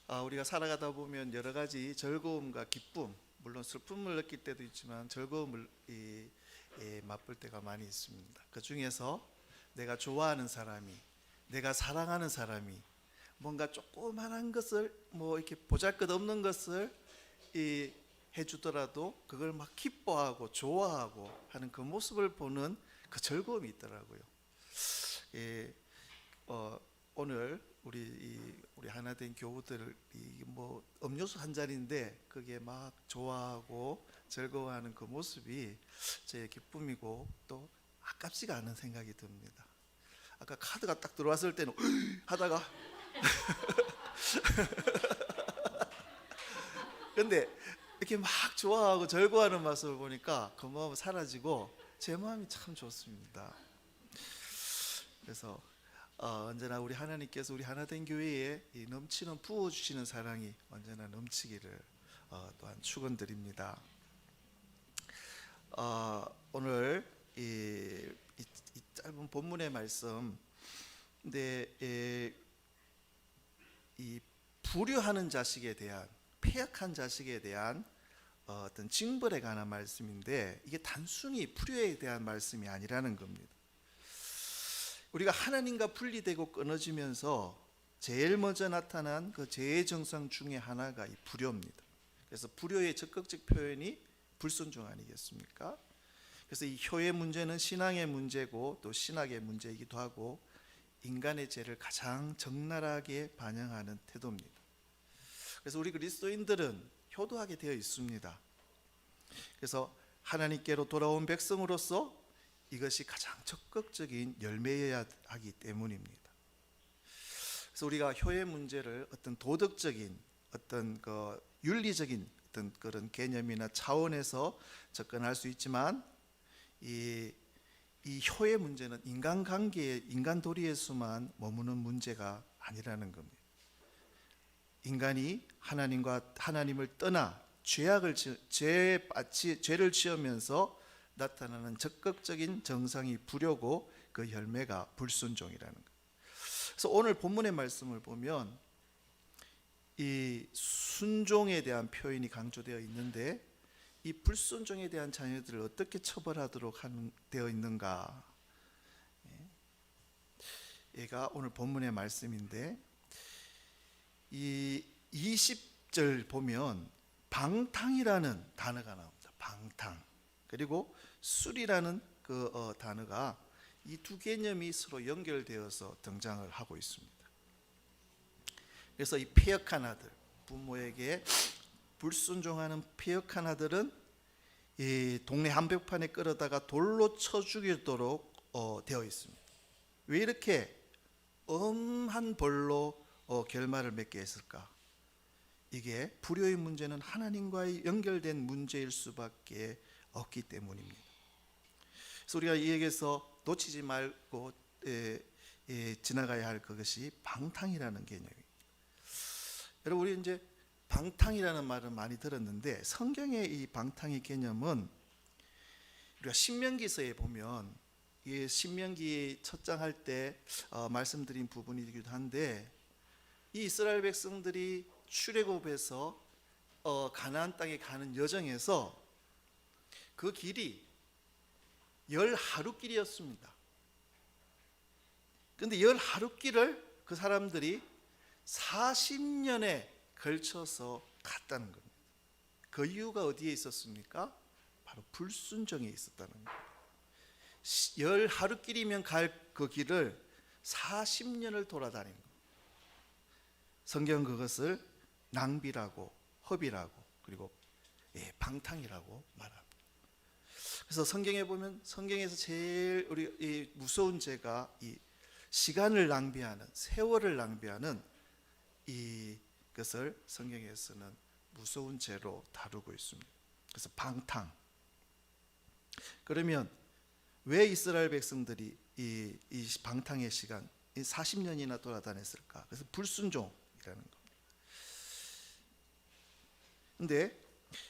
우리가 살아가다 보면 여러 가지 즐거움과 기쁨, 물론 슬픔을 느낄 때도 있지만 즐거움을 맛볼 때가 많이 있습니다. 그 중에서 내가 좋아하는 사람이, 내가 사랑하는 사람이 뭔가 조그만한 것을 이렇게 보잘것없는 것을 해주더라도 그걸 막 기뻐하고 좋아하고 하는 그 모습을 보는 그 즐거움이 있더라고요. 오늘 우리 하나된 교우들 음료수 한 잔인데 그게 막 좋아하고 즐거워하는 그 모습이 제 기쁨이고 또 아깝지가 않은 생각이 듭니다. 아까 카드가 딱 들어왔을 때는 하다가 근데 이렇게 막 좋아하고 즐거워하는 모습을 보니까 그 마음은 사라지고 제 마음이 참 좋습니다. 그래서 언제나 우리 하나님께서 우리 하나된 교회에 이 넘치는 부어주시는 사랑이 언제나 넘치기를 또한 축원드립니다. 오늘 이 짧은 본문의 말씀, 근데 이 불효하는 자식에 대한, 패역한 자식에 대한 어떤 징벌에 관한 말씀인데 이게 단순히 불효에 대한 말씀이 아니라는 겁니다. 우리가 하나님과 분리되고 끊어지면서 제일 먼저 나타난 그 죄의 정상 중에 하나가 이 불효입니다. 그래서 불효의 적극적 표현이 불순종 아니겠습니까? 그래서 이 효의 문제는 신앙의 문제고 또 신학의 문제이기도 하고 인간의 죄를 가장 적나라하게 반영하는 태도입니다. 그래서 우리 그리스도인들은 효도하게 되어 있습니다. 그래서 하나님께로 돌아온 백성으로서 이것이 가장 적극적인 열매여야 하기 때문입니다. 그래서 우리가 효의 문제를 어떤 도덕적인 어떤 그 윤리적인 어떤 그런 개념이나 차원에서 접근할 수 있지만 이 효의 문제는 인간관계의 인간 도리에서만 머무는 문제가 아니라는 겁니다. 인간이 하나님을 떠나 죄를 지으면서 나타나는 적극적인 정상이 불효고 그 열매가 불순종이라는 거예요. 그래서 오늘 본문의 말씀을 보면 이 순종에 대한 표현이 강조되어 있는데 이 불순종에 대한 자녀들을 어떻게 처벌하도록 되어 있는가? 얘가 오늘 본문의 말씀인데 이 20절 보면 방탕이라는 단어가 나옵니다. 방탕. 그리고 술이라는 그 단어가 이 두 개념이 서로 연결되어서 등장을 하고 있습니다. 그래서 이 패역한 아들, 부모에게 불순종하는 패역한 아들은 이 동네 한복판에 끌어다가 돌로 쳐 죽이도록 되어 있습니다. 왜 이렇게 엄한 벌로 결말을 맺게 했을까? 이게 불효의 문제는 하나님과의 연결된 문제일 수밖에 없기 때문입니다. 그래서 우리가 이 얘기에서 놓치지 말고 지나가야 할 그것이 방탕이라는 개념입니다. 여러분, 우리 이제 방탕이라는 말을 많이 들었는데 성경의 이 방탕의 개념은 우리가 신명기서에 보면 이 신명기 첫 장 할 때 말씀드린 부분이기도 한데 이 이스라엘 백성들이 출애굽에서 가나안 땅에 가는 여정에서 그 길이 10하루길이었습니다. 그런데 10하루길을 그 사람들이 40년에 걸쳐서 갔다는 겁니다. 그 이유가 어디에 있었습니까? 바로 불순종에 있었다는 거예요. 10하루길이면 갈 그 길을 40년을 돌아다닌 거예요. 성경은 그것을 낭비라고, 허비라고, 그리고 방탕이라고 말합니다. 그래서 성경에 보면 성경에서 제일 우리 무서운 죄가 이 시간을 낭비하는, 세월을 낭비하는 이것을 성경에서는 무서운 죄로 다루고 있습니다. 그래서 방탕. 그러면 왜 이스라엘 백성들이 이 방탕의 시간 40년이나 돌아다녔을까? 그래서 불순종이라는 겁니다. 근데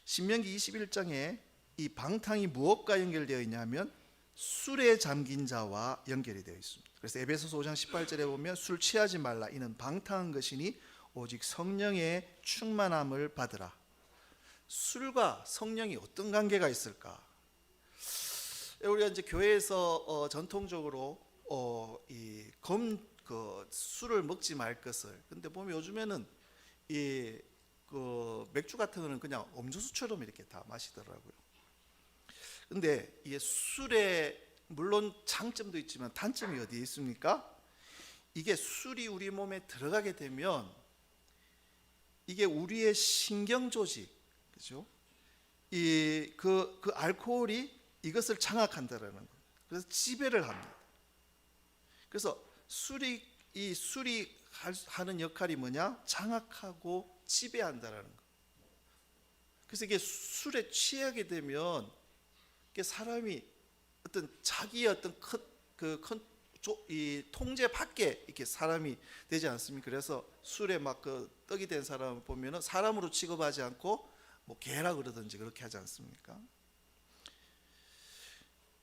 신명기 21장에 이 방탕이 무엇과 연결되어 있냐면 술에 잠긴 자와 연결이 되어 있습니다. 그래서 에베소서 5장 18절에 보면 술 취하지 말라 이는 방탕한 것이니 오직 성령의 충만함을 받으라. 술과 성령이 어떤 관계가 있을까? 우리가 이제 교회에서 전통적으로 술을 먹지 말 것을, 근데 보면 요즘에는 맥주 같은 거는 그냥 음료수처럼 이렇게 다 마시더라고요. 근데 이게 술에 물론 장점도 있지만 단점이 어디에 있습니까? 이게 술이 우리 몸에 들어가게 되면 이게 우리의 신경 조직, 그죠? 그 알코올이 이것을 장악한다라는 거예요. 그래서 지배를 합니다. 그래서 술이 하는 역할이 뭐냐? 장악하고 지배한다라는 거예요. 그래서 이게 술에 취하게 되면 이게 사람이 어떤 자기의 어떤 이 통제 밖에 이렇게 사람이 되지 않습니까? 그래서 술에 막 떡이 된 사람을 보면은 사람으로 취급하지 않고 뭐 개라 그러든지 그렇게 하지 않습니까?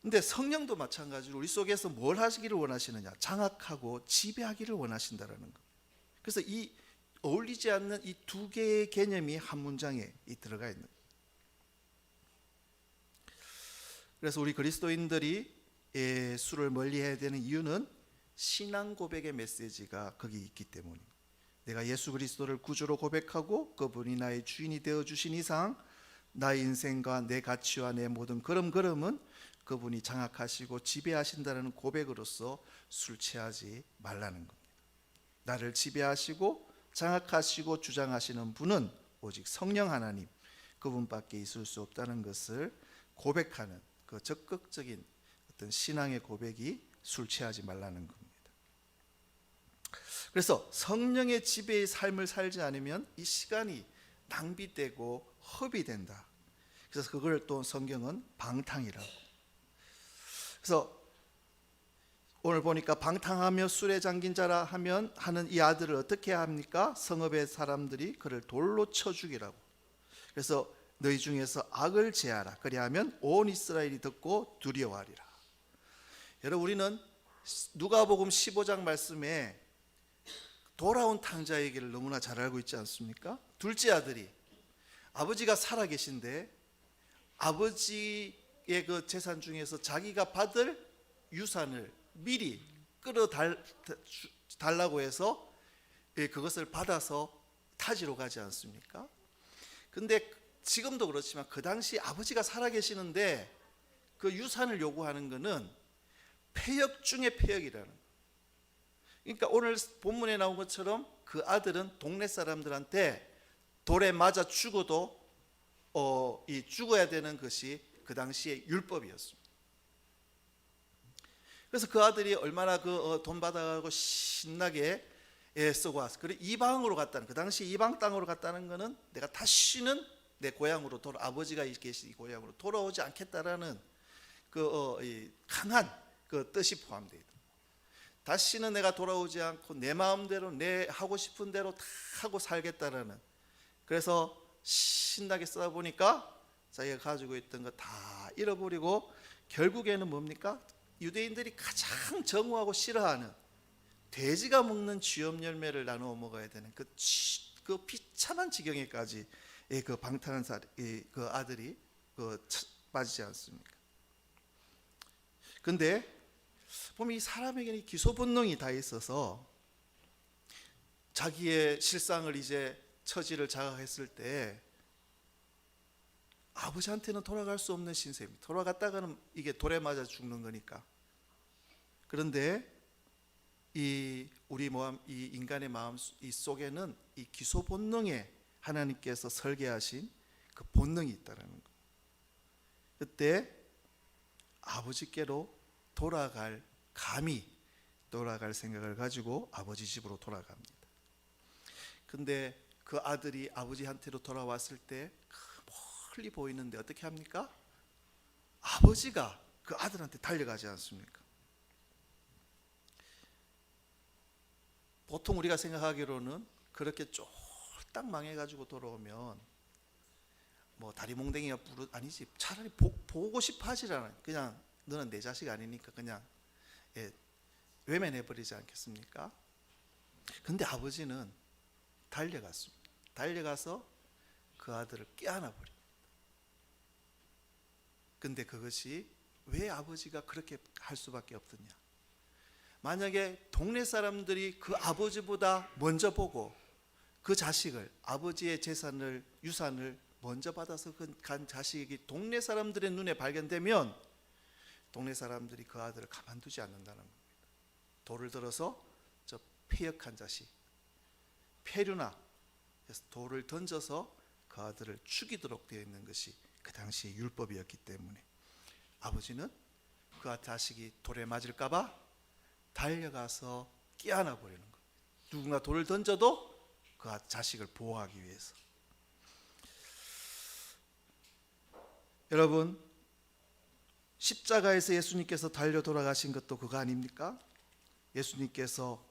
근데 성령도 마찬가지로 우리 속에서 뭘 하시기를 원하시느냐? 장악하고 지배하기를 원하신다라는 거. 그래서 이 어울리지 않는 이 두 개의 개념이 한 문장에 들어가 있는 거예요. 그래서 우리 그리스도인들이 술을 멀리해야 되는 이유는 신앙 고백의 메시지가 거기 있기 때문입니다. 내가 예수 그리스도를 구주로 고백하고 그분이 나의 주인이 되어 주신 이상 나의 인생과 내 가치와 내 모든 걸음걸음은 그분이 장악하시고 지배하신다는 고백으로서 술 취하지 말라는 겁니다. 나를 지배하시고 장악하시고 주장하시는 분은 오직 성령 하나님, 그분밖에 있을 수 없다는 것을 고백하는 그 적극적인 어떤 신앙의 고백이 술 취하지 말라는 겁니다. 그래서 성령의 지배의 삶을 살지 않으면 이 시간이 낭비되고 허비된다. 그래서 그걸 또 성경은 방탕이라고. 그래서 오늘 보니까 방탕하며 술에 잠긴 자라 하는 이 아들을 어떻게 합니까? 성읍의 사람들이 그를 돌로 쳐 죽이라고. 그래서 너희 중에서 악을 제하라. 그리하면 온 이스라엘이 듣고 두려워하리라. 여러분, 우리는 누가복음 15장 말씀에 돌아온 탕자 얘기를 너무나 잘 알고 있지 않습니까? 둘째 아들이 아버지가 살아계신데 아버지의 그 재산 중에서 자기가 받을 유산을 미리 끌어달라고 해서 그것을 받아서 타지로 가지 않습니까? 근데 지금도 그렇지만 그 당시 아버지가 살아계시는데 그 유산을 요구하는 것은 폐역 중의 폐역이라는 거예요. 그러니까 오늘 본문에 나온 것처럼 그 아들은 동네 사람들한테 돌에 맞아 죽어도 죽어야 되는 것이 그 당시의 율법이었습니다. 그래서 그 아들이 얼마나 돈 받아가고 신나게 쓰고 왔어. 그리고 이방으로 갔다는, 그 당시 이방 땅으로 갔다는 것은 내가 다시는 내 고향으로 아버지가 계신 이 고향으로 돌아오지 않겠다라는 강한 뜻이 포함되어 있다. 다시는 내가 돌아오지 않고 내 마음대로 내 하고 싶은 대로 다 하고 살겠다라는. 그래서 신나게 쓰다 보니까 자기가 가지고 있던 거 다 잃어버리고 결국에는 뭡니까? 유대인들이 가장 정오하고 싫어하는 돼지가 먹는 쥐염 열매를 나누어 먹어야 되는 그 비참한 지경에까지 그 방탕한 그 아들이 빠지지 않습니까? 근데 보면 이 사람에게는 기소 본능이 다 있어서 자기의 실상을 이제 처지를 자각했을 때 아버지한테는 돌아갈 수 없는 신세입니다. 돌아갔다가는 이게 돌에 맞아 죽는 거니까. 그런데 이 인간의 마음 이 속에는 이 기소 본능에 하나님께서 설계하신 그 본능이 있다는 거예요. 그때 아버지께로 감히 돌아갈 생각을 가지고 아버지 집으로 돌아갑니다. 근데 그 아들이 아버지한테로 돌아왔을 때 멀리 보이는데 어떻게 합니까? 아버지가 그 아들한테 달려가지 않습니까? 보통 우리가 생각하기로는 그렇게 쫄딱 망해가지고 돌아오면 뭐 다리몽댕이가 아니지, 차라리 보고 싶어 하질 않아요. 그냥 너는 내 자식 아니니까 그냥 외면해버리지 않겠습니까? 근데 아버지는 달려갔습니다. 달려가서 그 아들을 껴안아 버립니다. 근데 그것이 왜 아버지가 그렇게 할 수밖에 없더냐? 만약에 동네 사람들이 그 아버지보다 먼저 보고 그 자식을, 아버지의 재산을, 유산을 먼저 받아서 간 자식이 동네 사람들의 눈에 발견되면 동네 사람들이 그 아들을 가만두지 않는다는 겁니다. 돌을 들어서 저 패역한 자식, 폐류나 해서 돌을 던져서 그 아들을 죽이도록 되어 있는 것이 그 당시의 율법이었기 때문에 아버지는 그 자식이 돌에 맞을까 봐 달려가서 끼안아 버리는 거예요. 누군가 돌을 던져도 그 자식을 보호하기 위해서. 여러분, 십자가에서 예수님께서 달려 돌아가신 것도 그거 아닙니까? 예수님께서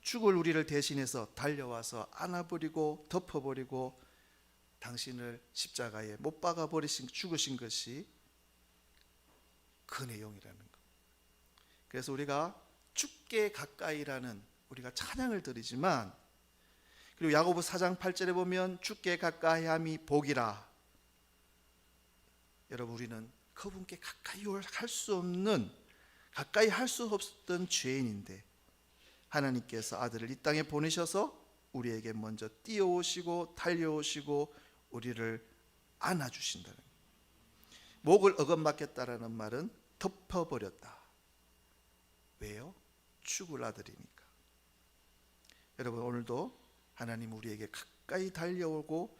죽을 우리를 대신해서 달려와서 안아버리고 덮어버리고 당신을 십자가에 못 박아 버리신, 죽으신 것이 그 내용이라는 것. 그래서 우리가 죽게 가까이라는 우리가 찬양을 드리지만, 그리고 야고보 4장 8절에 보면 죽게 가까이함이 복이라. 여러분, 우리는 그분께 가까이 할 수 없는, 가까이 할 수 없었던 죄인인데 하나님께서 아들을 이 땅에 보내셔서 우리에게 먼저 뛰어오시고 달려오시고 우리를 안아주신다는 거예요. 목을 어긋맞겠다라는 말은 덮어버렸다. 왜요? 죽을 아들이니까. 여러분, 오늘도 하나님 우리에게 가까이 달려오고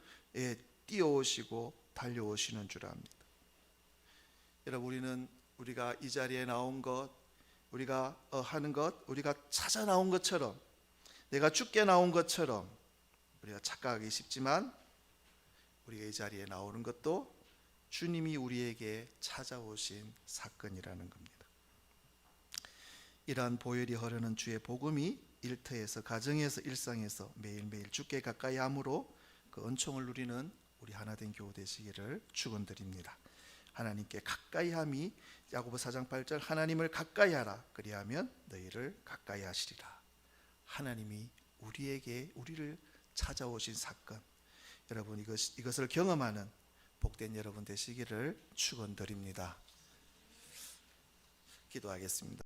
뛰어오시고 달려오시는 줄 압니다. 여러분, 우리가 이 자리에 나온 것, 우리가 하는 것, 우리가 찾아 나온 것처럼, 내가 죽게 나온 것처럼 우리가 착각하기 쉽지만 우리가 이 자리에 나오는 것도 주님이 우리에게 찾아오신 사건이라는 겁니다. 이러한 보혈이 흐르는 주의 복음이 일터에서, 가정에서, 일상에서 매일매일 주께 가까이 함으로 그 은총을 누리는 우리 하나된 교우 되시기를 축원드립니다. 하나님께 가까이 함이 야고보 4장 8절 하나님을 가까이 하라 그리하면 너희를 가까이 하시리라. 하나님이 우리를 찾아오신 사건, 여러분 이것을 경험하는 복된 여러분 되시기를 축원드립니다. 기도하겠습니다.